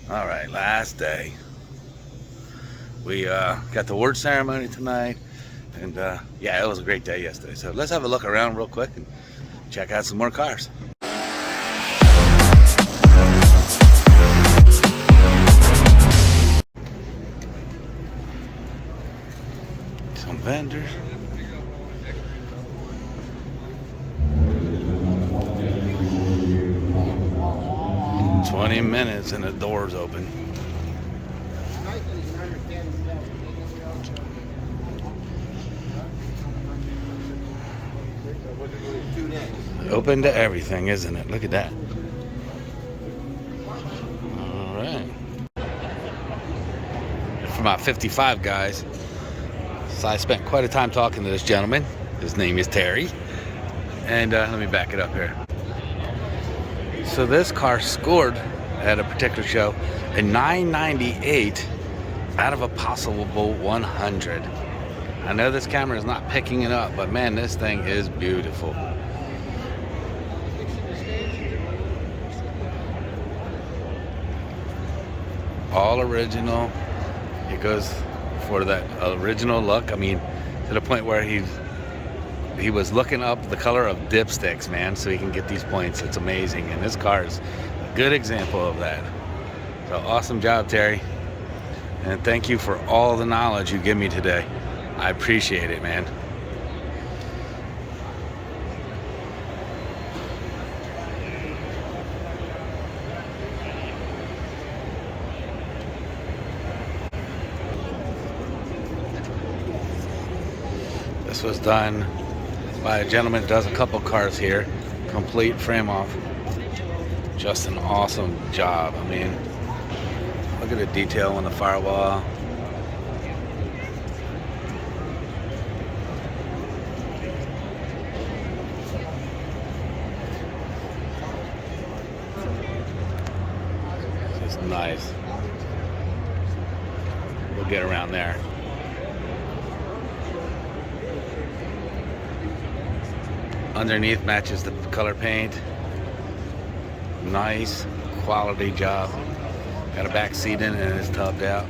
All right, last day. We got the award ceremony tonight, and yeah, it was a great day yesterday. So let's have a look around real quick and check out some more cars. Some vendors. "20 minutes and the door's open." Open to everything, isn't it? Look at that. All right. For my 55 guys. So I spent quite a time talking to this gentleman. His name is Terry. And let me back it up here. So this car scored at a particular show a 998 out of a possible 100. I know this camera is not picking it up, but man, this thing is beautiful. All original. It goes for that original look. I mean, to the point where he was looking up the color of dipsticks, man, so he can get these points. It's amazing, and this car is a good example of that. So awesome job, Terry, and thank you for all the knowledge you give me today. I appreciate it, man. This was done by a gentleman that does a couple cars here, complete frame off. Just an awesome job. I mean, look at the detail on the firewall. Just nice. We'll get around there. Underneath matches the color paint. Nice quality job. Got a back seat in it and it's topped out.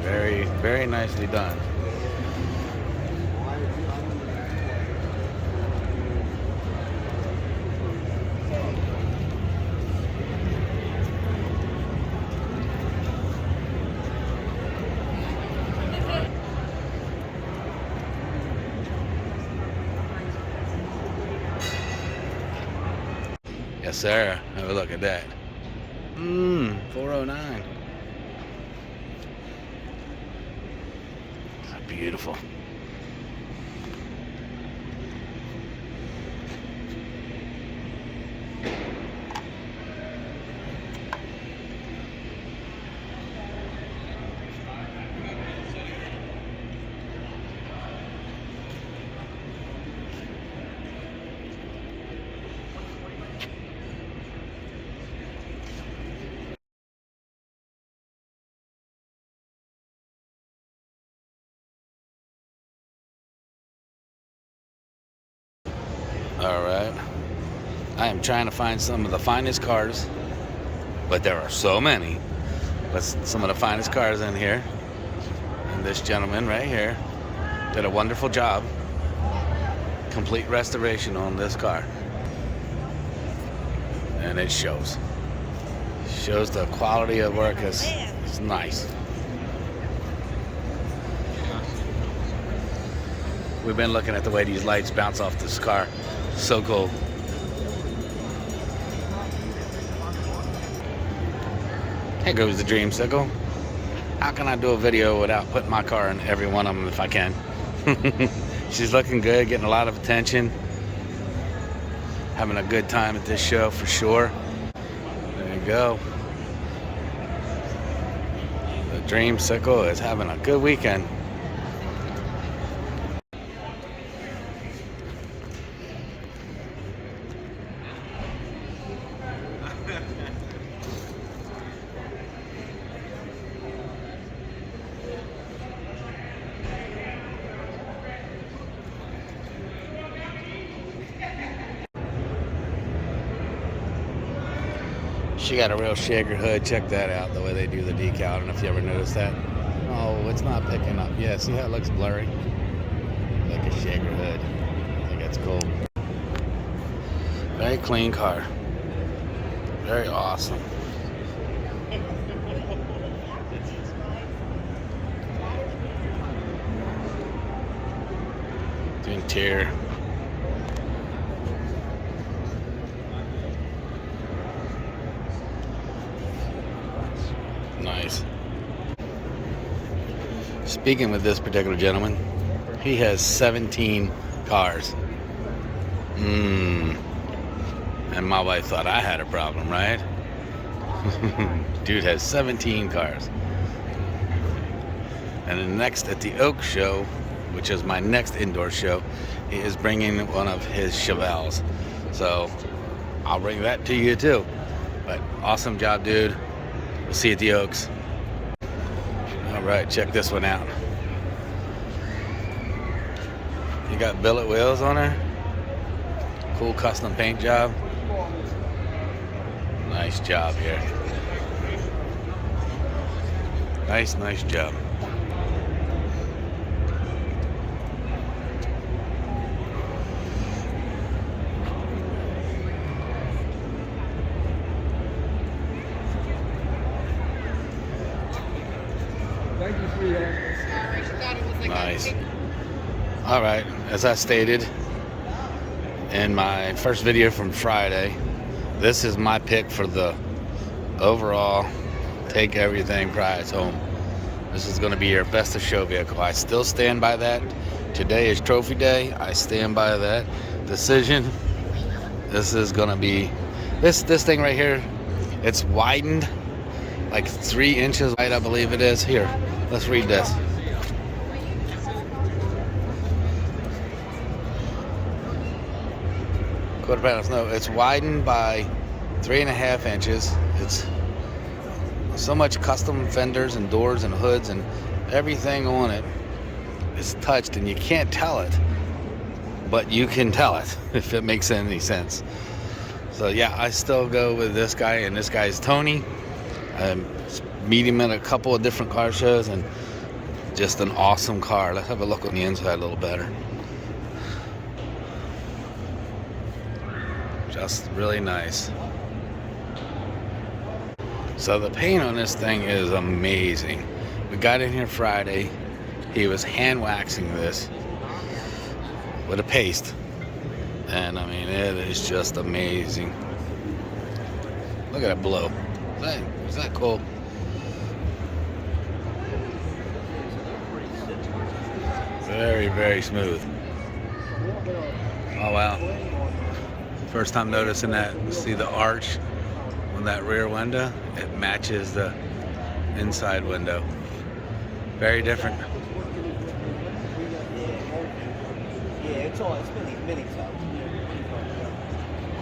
Very, very nicely done. Yes, sir. Have a look at that. 409. Beautiful. All right. I am trying to find some of the finest cars, but there are so many. But some of the finest cars in here. And this gentleman right here did a wonderful job. Complete restoration on this car. And it shows. Shows the quality of work is nice. We've been looking at the way these lights bounce off this car. So cool. Here goes the Dreamsicle. How can I do a video without putting my car in every one of them if I can? She's looking good, getting a lot of attention. Having a good time at this show for sure. There you go. The Dreamsicle is having a good weekend. She got a real shaker hood. Check that out, the way they do the decal. I don't know if you ever noticed that. Oh, it's not picking up. Yeah, see how it looks blurry? Like a shaker hood. I think that's cool. Very clean car. Very awesome. The interior. Nice. Speaking with this particular gentleman, he has 17 cars. And my wife thought I had a problem, right? Dude has 17 cars. And then next at the Oak Show, which is my next indoor show, he is bringing one of his Chevelles. So I'll bring that to you too. But awesome job, dude. We'll see you at the Oaks. All right, check this one out. You got billet wheels on her. Cool custom paint job. Nice job here. Nice job. Nice. All right, as I stated in my first video from Friday, this is my pick for the overall take everything prize home. This is going to be your best of show vehicle. I still stand by that. Today is trophy day. I stand by that decision. This is going to be this thing right here. It's widened like 3 inches wide, I believe it is. Here, let's read this. Quarter panels. No, it's widened by 3.5 inches. It's so much custom fenders and doors and hoods and everything on it is touched, and you can't tell it, but you can tell it if it makes any sense. So yeah, I still go with this guy, and this guy's Tony. I meet him at a couple of different car shows, and just an awesome car. Let's have a look on the inside a little better. Just really nice. So the paint on this thing is amazing. We got in here Friday. He was hand waxing this with a paste, and I mean, it is just amazing. Look at that blow. Is that cool? Very smooth. Oh wow. First time noticing that. See the arch on that rear window? It matches the inside window. Very different.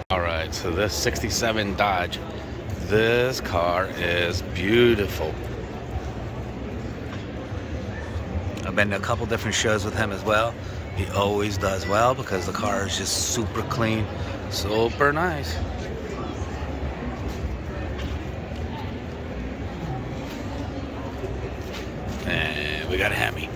Alright, so this 67 Dodge. This car is beautiful. I've been to a couple different shows with him as well. He always does well because the car is just super clean, super nice. And we got a Hemi.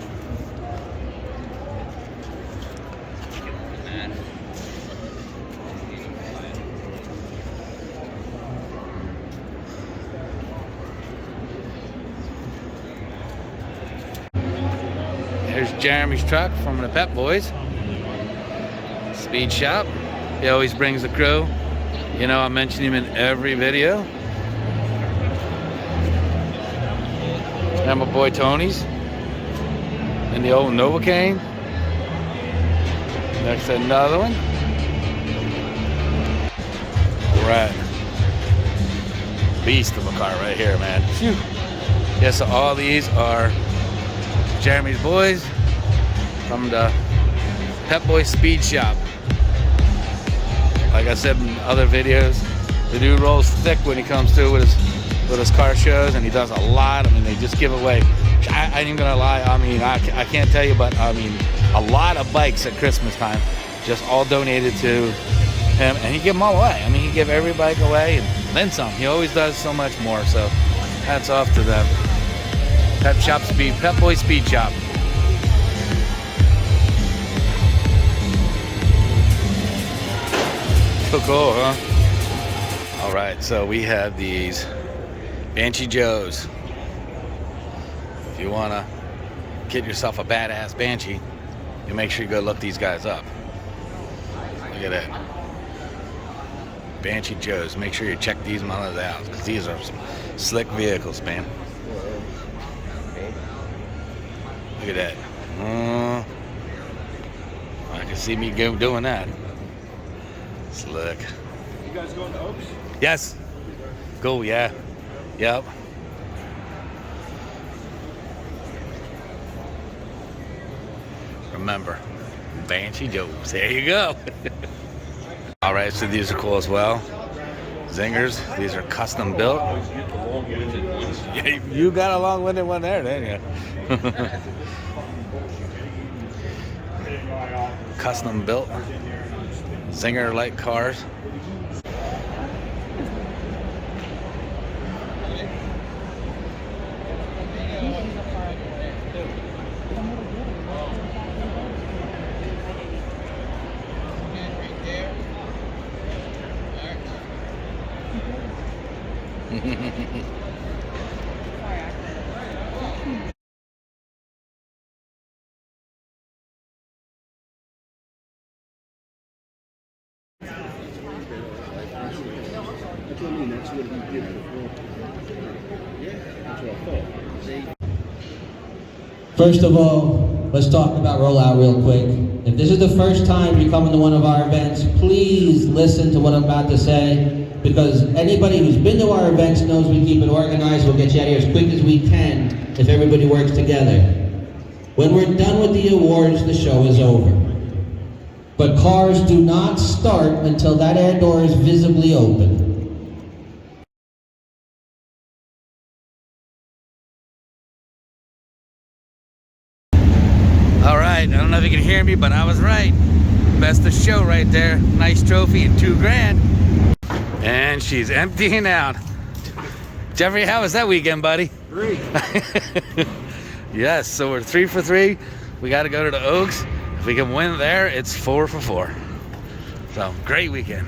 There's Jeremy's truck from the Pep Boys. Speed shop. He always brings the crew. You know, I mention him in every video. And my boy Tony's. And the old Novocaine. Next another one. Alright. Beast of a car right here, man. Phew. Yes, so all these are Jeremy's boys from the Pep Boys Speed Shop. Like I said in other videos, the dude rolls thick when he comes through with his car shows, and he does a lot. I mean, they just give away. I ain't even gonna lie. I mean, I can't tell you, but I mean, a lot of bikes at Christmas time, just all donated to him, and he give them all away. I mean, he give every bike away, and then some. He always does so much more, so hats off to them. Pep Boys Speed Shop. So cool, huh? All right, so we have these Banshee Joes. If you want to get yourself a badass Banshee, you make sure you go look these guys up. Look at that. Banshee Joes. Make sure you check these models out, because these are some slick vehicles, man. Look at that. I can see me doing that. Slick. You guys going to Oaks? Yes. Go, yeah. Yep. Remember, Banshee Joes. There you go. All right, so these are cool as well. Zingers. These are custom built. Yeah, you got a long-winded one there, didn't you? Custom built Zinger-like cars. First of all, let's talk about rollout real quick. If this is the first time you come to one of our events, please listen to what I'm about to say, because anybody who's been to our events knows we keep it organized. We'll get you out of here as quick as we can if everybody works together. When we're done with the awards, the show is over. But cars do not start until that air door is visibly open. All right, I don't know if you can hear me, but I was right. Best of show right there. Nice trophy and $2 grand. And she's emptying out. Jeffrey, how was that weekend, buddy? 3. Yes, so we're 3 for 3. We got to go to the Oaks. If we can win there, it's 4 for 4. So, great weekend.